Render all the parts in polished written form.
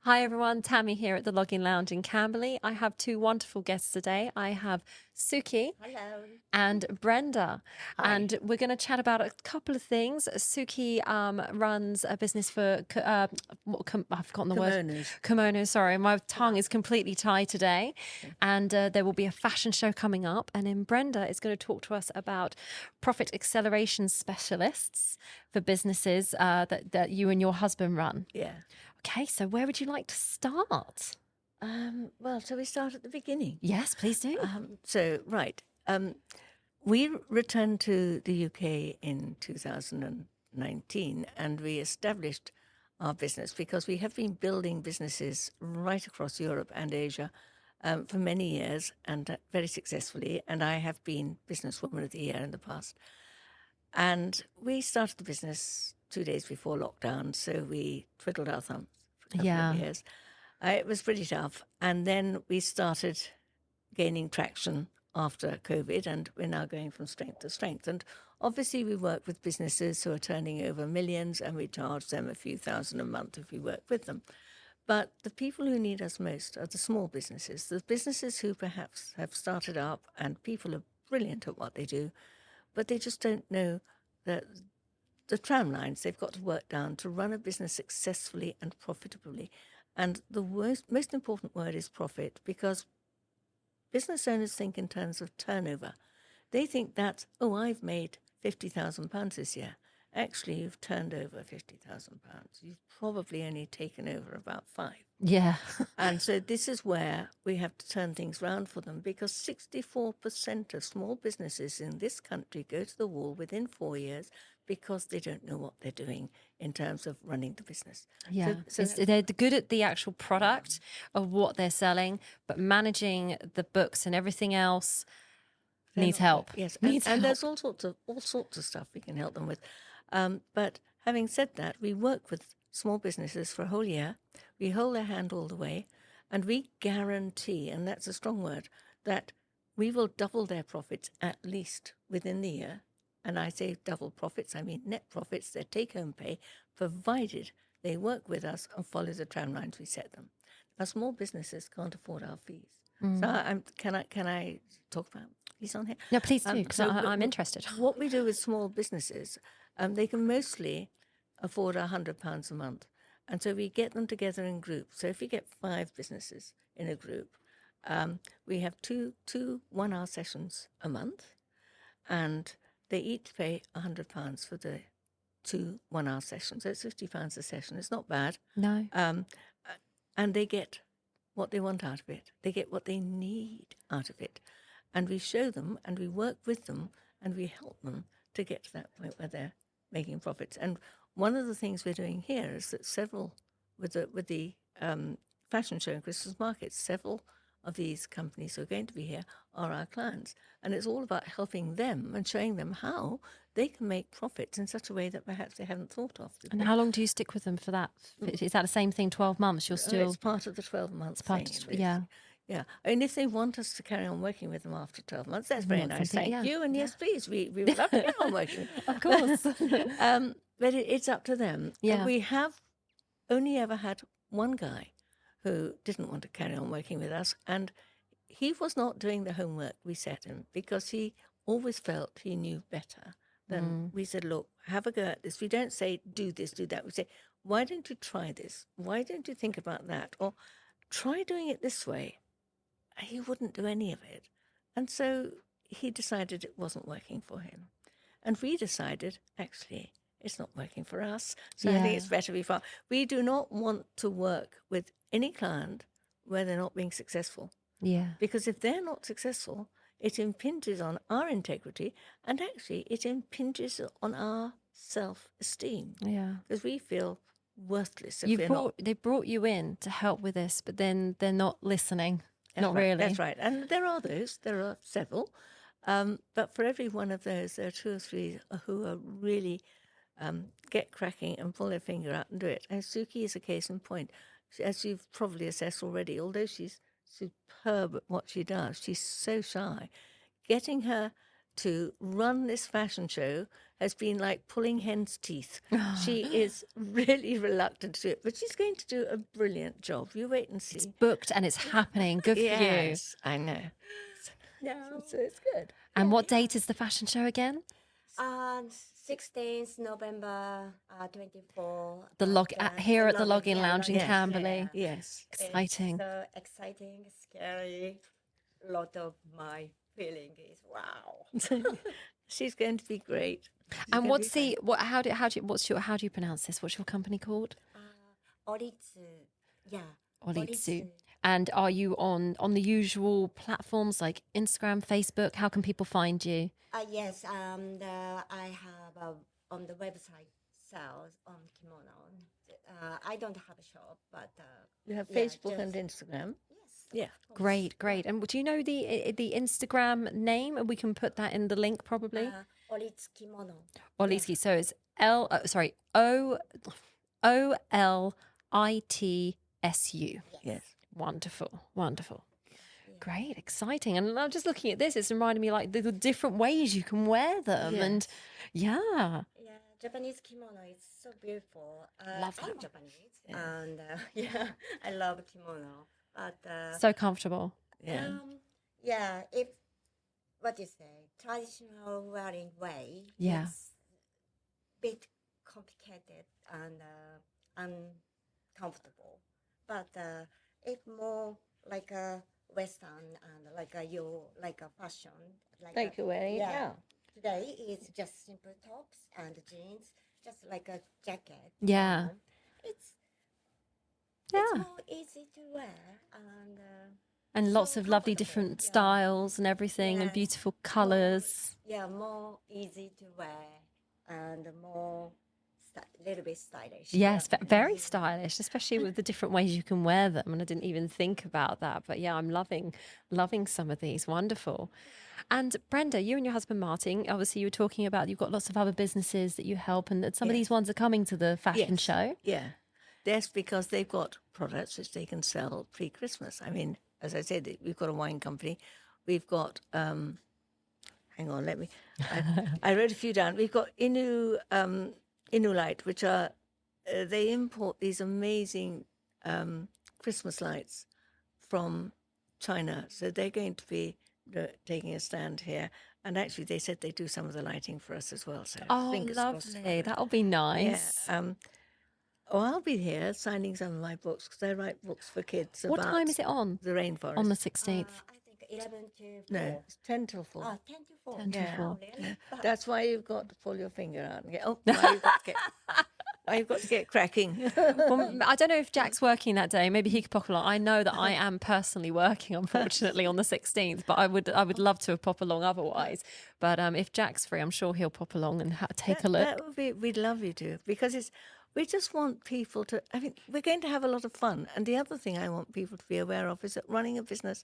Hi everyone, Tammy here at the Logging Lounge in Camberley. I have two wonderful guests today. I have Suki Hello. and Brenda, Hi. and we're going to chat about a couple of things. Suki runs a business for, I've forgotten the word. Kimonos. Kimono, sorry. My tongue is completely tied today. Okay. And there will be a fashion show coming up. And then Brenda is going to talk to us about profit acceleration specialists for businesses that you and your husband run. Yeah. Okay, so where would you like to start? Well, shall we start at the beginning? Yes, please do. Right. We returned to the UK in 2019 and we established our business because we have been building businesses right across Europe and Asia for many years and very successfully. And I have been Businesswoman of the Year in the past. And we started the business 2 days before lockdown, so we twiddled our thumbs for a couple of years. It was pretty tough. And then we started gaining traction after COVID, and we're now going from strength to strength. And obviously, we work with businesses who are turning over millions, and we charge them a few thousand a month if we work with them. But the people who need us most are the small businesses, the businesses who perhaps have started up, and people are brilliant at what they do, but they just don't know that the tram lines they've got to work down to run a business successfully and profitably. And the most important word is profit, because business owners think in terms of turnover. They think that, oh, I've made £50,000 this year. Actually, you've turned over £50,000. You've probably only taken over about 5. Yeah. And so this is where we have to turn things around for them, because 64% of small businesses in this country go to the wall within 4 years because they don't know what they're doing in terms of running the business. Yeah. So They're good at the actual product of what they're selling, but managing the books and everything else needs help. Yes, Needs and help. there's all sorts of stuff we can help them with. But having said that, we work with small businesses for a whole year. We hold their hand all the way, and we guarantee, and that's a strong word, that we will double their profits at least within the year. And I say double profits, I mean net profits, their take-home pay, provided they work with us and follow the tram lines we set them. Now, small businesses can't afford our fees. So can I talk about fees on here? No, please do, because I'm interested. What we do with small businesses, they can mostly afford £100 a month. And so we get them together in groups. So if you get 5 businesses in a group, we have two 1-hour sessions a month, and they each pay £100 for the 2 1-hour sessions. So it's £50 a session. It's not bad. No. And they get what they want out of it. They get what they need out of it. And we show them and we work with them and we help them to get to that point where they're making profits. And one of the things we're doing here is that several, with the fashion show and Christmas markets, several of these companies who are going to be here are our clients. And it's all about helping them and showing them how they can make profits in such a way that perhaps they haven't thought of. And how long do you stick with them for that? Is that the same thing, 12 months? You're still... It's part of the 12-month part thing. yeah. Yeah. And if they want us to carry on working with them after 12 months, that's very nice. something- Thank you. And yes, please, we would love to carry on working. Of course. But it's up to them. Yeah. And we have only ever had one guy who didn't want to carry on working with us. And he was not doing the homework we set him because he always felt he knew better. Then we said, look, have a go at this. We don't say, do this, do that. We say, why don't you try this? Why don't you think about that? Or try doing it this way. He wouldn't do any of it. And so he decided it wasn't working for him. And we decided, actually, it's not working for us. So I think it's better we find. We do not want to work with any client where they're not being successful. Yeah. Because if they're not successful, it impinges on our integrity, and actually it impinges on our self-esteem. Yeah. Because we feel worthless if we're not. They brought you in to help with this, but then they're not listening. Not right, really. That's right. And there are several. But for every one of those, there are 2 or 3 who are really get cracking and pull their finger out and do it. And Suki is a case in point. As you've probably assessed already, although she's superb at what she does, she's so shy. Getting her to run this fashion show has been like pulling hen's teeth. She is really reluctant to do it, but she's going to do a brilliant job. You wait and see. It's booked and it's happening. Good for you. Yes, I know. So it's good. And what date is the fashion show again? 16th November 24. The log here at the Login yeah, Lounge in Yes. Camberley. Yes. Exciting. It's so exciting, scary. Lot of my feeling is wow. She's going to be great. And what's the how do you pronounce this? What's your company called? Oritsu. Yeah. Oritsu. And are you on the usual platforms like Instagram, Facebook? How can people find you? Yes. I have on the website sales on kimono. I don't have a shop, but You have yeah, Facebook and just- Instagram. yes. Yeah. Great. And do you know the Instagram name? And we can put that in the link probably. Oritsu kimono. Olitsu. So it's OLITSU. Yes. Wonderful. Great, exciting. And I'm just looking at this, it's reminding me like the different ways you can wear them. Yes. And yeah. Yeah, Japanese kimono is so beautiful. Love I'm that one. Japanese, and yeah, I love kimono. But So comfortable. Yeah. yeah, if what do you say, traditional wearing way, Yeah. it's bit complicated and uncomfortable. But if more like a Western and like a fashion, Like you're wearing it now. Today is just simple tops and jeans, just like a jacket. Yeah. It's Yeah. more easy to wear And lots so of lovely comfortable, different yeah. styles and everything and Yes. beautiful colours. more easy to wear and more little bit stylish. Yes, very stylish, especially with the different ways you can wear them. And I didn't even think about that. But yeah, I'm loving some of these. Wonderful. And Brenda, you and your husband Martin, obviously you were talking about you've got lots of other businesses that you help and that some of these ones are coming to the fashion Yes. show. Yeah. That's because they've got products which they can sell pre-Christmas. I mean, as I said, we've got a wine company. We've got, hang on, I wrote a few down. We've got Inulite, which are, they import these amazing Christmas lights from China. So they're going to be taking a stand here. And actually, they said they do some of the lighting for us as well. So Oh, fingers crossed. lovely. That'll be nice. Yeah. I'll be here signing some of my books because I write books for kids. What about time is it on? The rainforest. On the 16th. I think 11 to 4. No, it's 10 till 4. 10 to 4. 10 till 4. Really? That's why you've got to pull your finger out and get. Oh, why you've got to get cracking. Well, I don't know if Jack's working that day. Maybe he could pop along. I know that I am personally working, unfortunately, on the 16th, but I would love to pop along otherwise. But if Jack's free, I'm sure he'll pop along and take a look. That would be. We'd love you to because we just want people to. I mean, we're going to have a lot of fun. And the other thing I want people to be aware of is that running a business,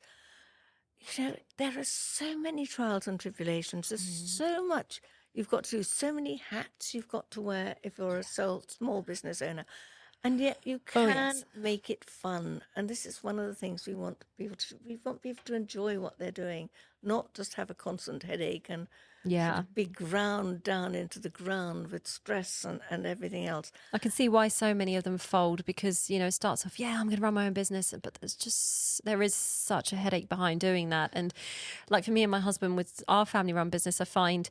there are so many trials and tribulations. There's so much you've got to do, so many hats you've got to wear if you're a small business owner. And yet you can make it fun. And this is one of the things we want people to do. We want people to enjoy what they're doing, not just have a constant headache and be ground down into the ground with stress and everything else. I can see why so many of them fold because, it starts off, I'm going to run my own business. But there is such a headache behind doing that. And like for me and my husband with our family run business, I find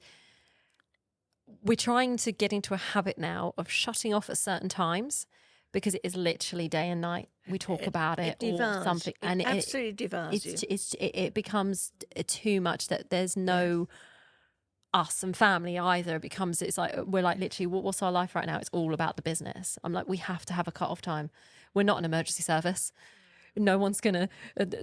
we're trying to get into a habit now of shutting off at certain times because it is literally day and night. We talk about it or something. And it absolutely devours you. It becomes too much that there's no us and family either. It's like we're like literally what's our life right now? It's all about the business. I'm like, we have to have a cut-off time. We're not an emergency service. No one's gonna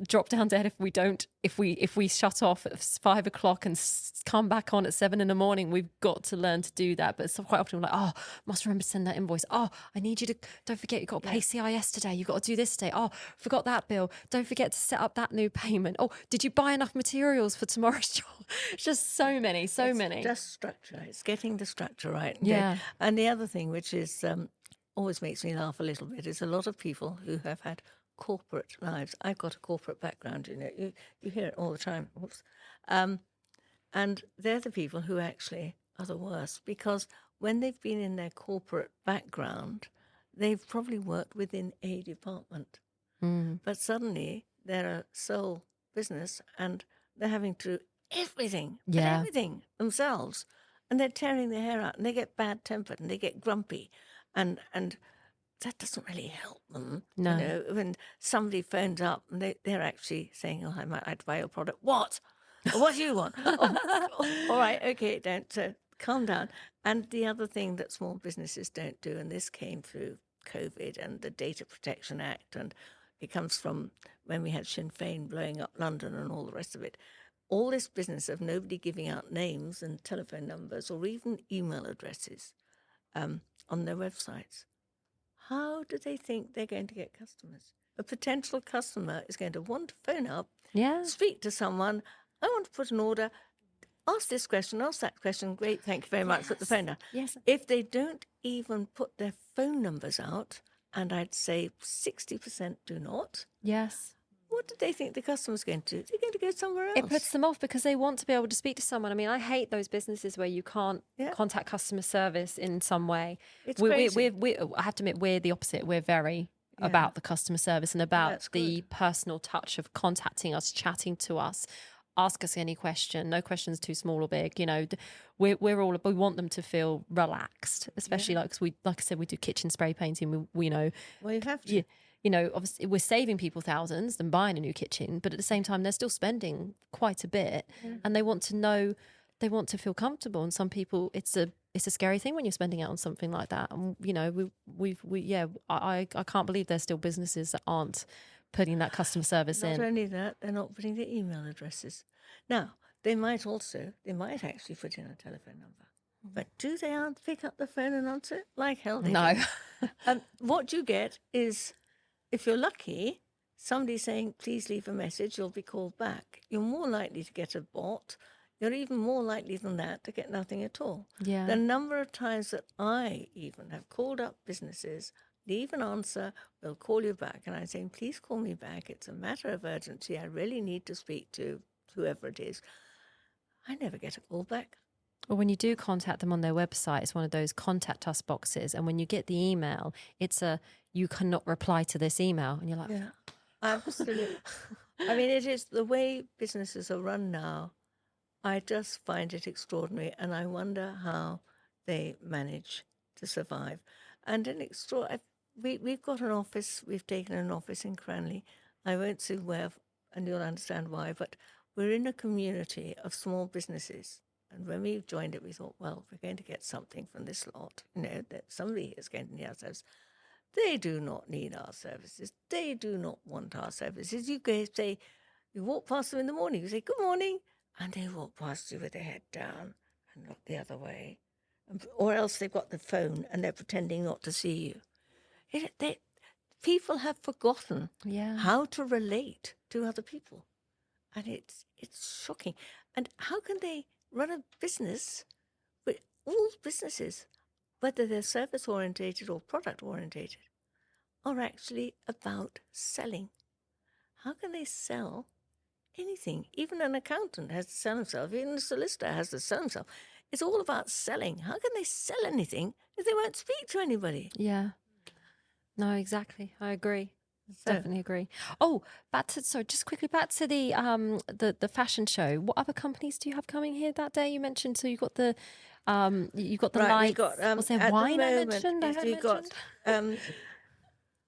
drop down dead if we don't. If we shut off at 5 o'clock and come back on at 7 in the morning, we've got to learn to do that. But so quite often we're like, must remember to send that invoice. I need you to don't forget you got to pay CIS today. You got to do this today. Forgot that bill. Don't forget to set up that new payment. Did you buy enough materials for tomorrow's job? It's just so many. Just structure. It's getting the structure right. Yeah. And the other thing, which is always makes me laugh a little bit, is a lot of people who have had corporate lives. I've got a corporate background, you hear it all the time. Whoops. And they're the people who actually are the worst, because when they've been in their corporate background, they've probably worked within a department. But suddenly they're a sole business and they're having to do everything, but Yeah. everything themselves. And they're tearing their hair out and they get bad tempered and they get grumpy. And that doesn't really help them. No. You know, when somebody phones up and they're actually saying, oh, I might like to buy your product. What? What do you want? Oh, all right, okay, don't. So calm down. And the other thing that small businesses don't do, and this came through COVID and the Data Protection Act, and it comes from when we had Sinn Féin blowing up London and all the rest of it. All this business of nobody giving out names and telephone numbers or even email addresses on their websites. How do they think they're going to get customers? A potential customer is going to want to phone up, Yeah. speak to someone. I want to put an order. Ask this question, ask that question. Great, thank you very much. Put the phone down. Yes. If they don't even put their phone numbers out, and I'd say 60% do not, Yes. what do they think the customer's going to do? They're going to go somewhere else. It puts them off because they want to be able to speak to someone. I mean, I hate those businesses where you can't contact customer service in some way. It's we, crazy. I have to admit, we're the opposite. We're very about the customer service and about That's the good. personal touch of contacting us, chatting to us. Ask us any question. No question's too small or big. You know, we want them to feel relaxed, especially like I said, we do kitchen spray painting. We know. Well, you have to. You know, obviously we're saving people thousands than buying a new kitchen, but at the same time, they're still spending quite a bit, and they want to know, they want to feel comfortable. And some people, it's a scary thing when you're spending out on something like that. And you know, I can't believe there's still businesses that aren't putting that customer service Not in. only that, they're not putting the email addresses. Now, they might actually put in a telephone number. But do they pick up the phone and answer it? Like hell they No. don't. What you get is, if you're lucky, somebody saying, please leave a message, you'll be called back. You're more likely to get a bot. You're even more likely than that to get nothing at all. Yeah. The number of times that I even have called up businesses, leave an answer, we'll call you back. And I'm saying, please call me back. It's a matter of urgency. I really need to speak to whoever it is. I never get a call back. Or when you do contact them on their website, it's one of those contact us boxes. And when you get the email, it's you cannot reply to this email. And you're like, yeah, absolutely. I mean, it is the way businesses are run now. I just find it extraordinary. And I wonder how they manage to survive. And we've got an office, we've taken an office in Cranley. I won't say where, and you'll understand why, but we're in a community of small businesses. And when we joined it, we thought, well, we're going to get something from this lot, you know, that somebody is going to need our services. They do not need our services. They do not want our services. You walk past them in the morning, you say, good morning, and they walk past you with their head down and look the other way. Or else they've got the phone and they're pretending not to see you. People have forgotten how to relate to other people. And it's shocking. And how can they run a business? But all businesses, whether they're service orientated or product orientated, are actually about selling. How can they sell anything? Even an accountant has to sell himself. Even a solicitor has to sell himself. It's all about selling. How can they sell anything if they won't speak to anybody? yeah. No, exactly. I agree. Definitely agree. Oh, just quickly back to the fashion show. What other companies do you have coming here that day? You mentioned, so you got the lights. Was there wine I mentioned? You've got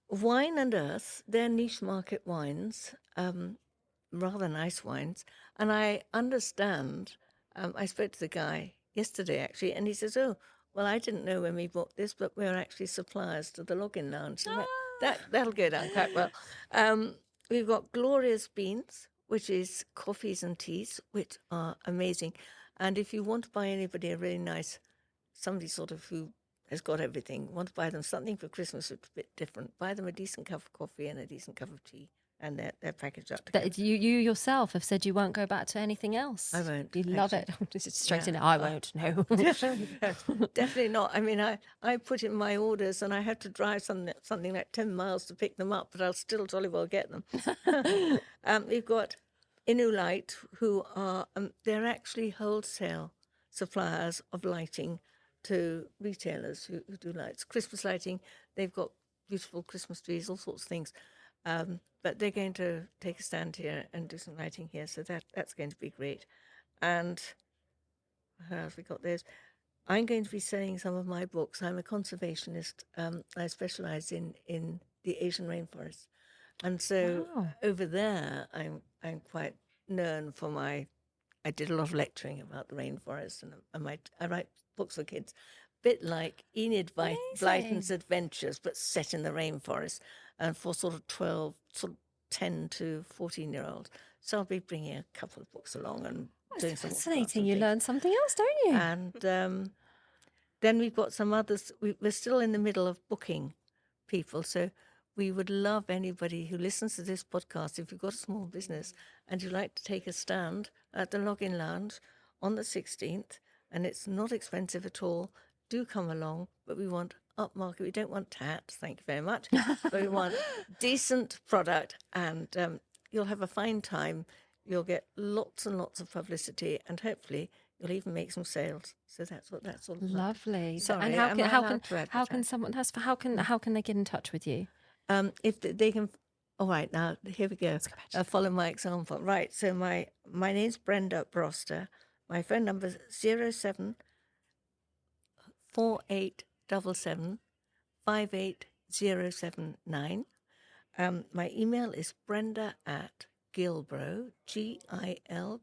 Wine and Earth. They're niche market wines, rather nice wines. And I understand, I spoke to the guy yesterday actually, and he says, oh, well, I didn't know when we bought this, but we're actually suppliers to the Login Lounge. So that'll go down quite well. We've got Glorious Beans, which is coffees and teas, which are amazing. And if you want to buy anybody a really nice, somebody sort of who has got everything, want to buy them something for Christmas that's a bit different, buy them a decent cup of coffee and a decent cup of tea. And they're packaged up together. You yourself have said you won't go back to anything else. I won't. You love it. Just straight in it. I won't. No. Definitely not. I mean, I put in my orders and I have to drive something like 10 miles to pick them up, but I'll still jolly well get them. We've got Light, who are they're actually wholesale suppliers of lighting to retailers who do lights, Christmas lighting. They've got beautiful Christmas trees, all sorts of things. But they're going to take a stand here and do some lighting here, so that's going to be great. And how else we got those? I'm going to be selling some of my books. I'm a conservationist. I specialize in the Asian rainforest. And so Wow. over there, I'm quite known for my. I did a lot of lecturing about the rainforest, and I write books for kids, bit like Enid Blyton's Adventures, but set in the rainforest, and for sort of 10 to 14-year-olds. So I'll be bringing a couple of books along and doing some. Fascinating. You learn something else, don't you? And then we've got some others. We're still in the middle of booking people, so we would love anybody who listens to this podcast, if you've got a small business and you'd like to take a stand at the Login Lounge on the 16th, and it's not expensive at all, do come along. But we want upmarket. We don't want tat, thank you very much. But we want decent product, and you'll have a fine time. You'll get lots and lots of publicity, and hopefully you'll even make some sales. So that's what that's all about. Lovely. Sorry, and how can they get in touch with you? If they can. All right, now here we go. Follow my example. Right, so my name's Brenda Broster. My phone number is 074877580079. My email is brenda@gilbro, GILBRO,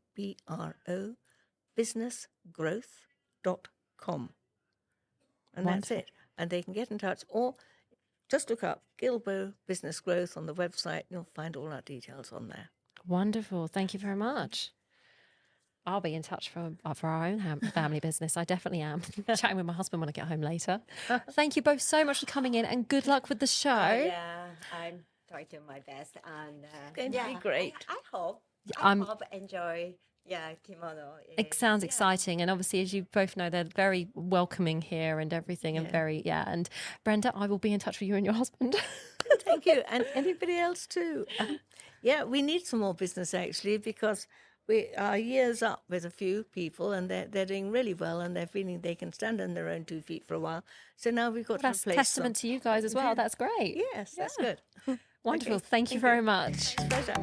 businessgrowth.com. And that's it. And they can get in touch, or just look up Gilbo Business Growth on the website, and you'll find all our details on there. Wonderful. Thank you very much. I'll be in touch for our own family business. I definitely am. Chatting with my husband when I get home later. Thank you both so much for coming in, and good luck with the show. Yeah, I'm trying to do my best, and It's going to be great. I hope. I hope enjoy. Yeah, kimono. It sounds exciting, and obviously, as you both know, they're very welcoming here and everything, and And Brenda, I will be in touch with you and your husband. Thank you, and anybody else too. We need some more business actually, because our year's up with a few people, and they're doing really well, and they're feeling they can stand on their own 2 feet for a while. So now we've got to replace That's testament to you guys as well. That's great. Yes, that's good. Wonderful. Okay, Thank you very much. Pleasure.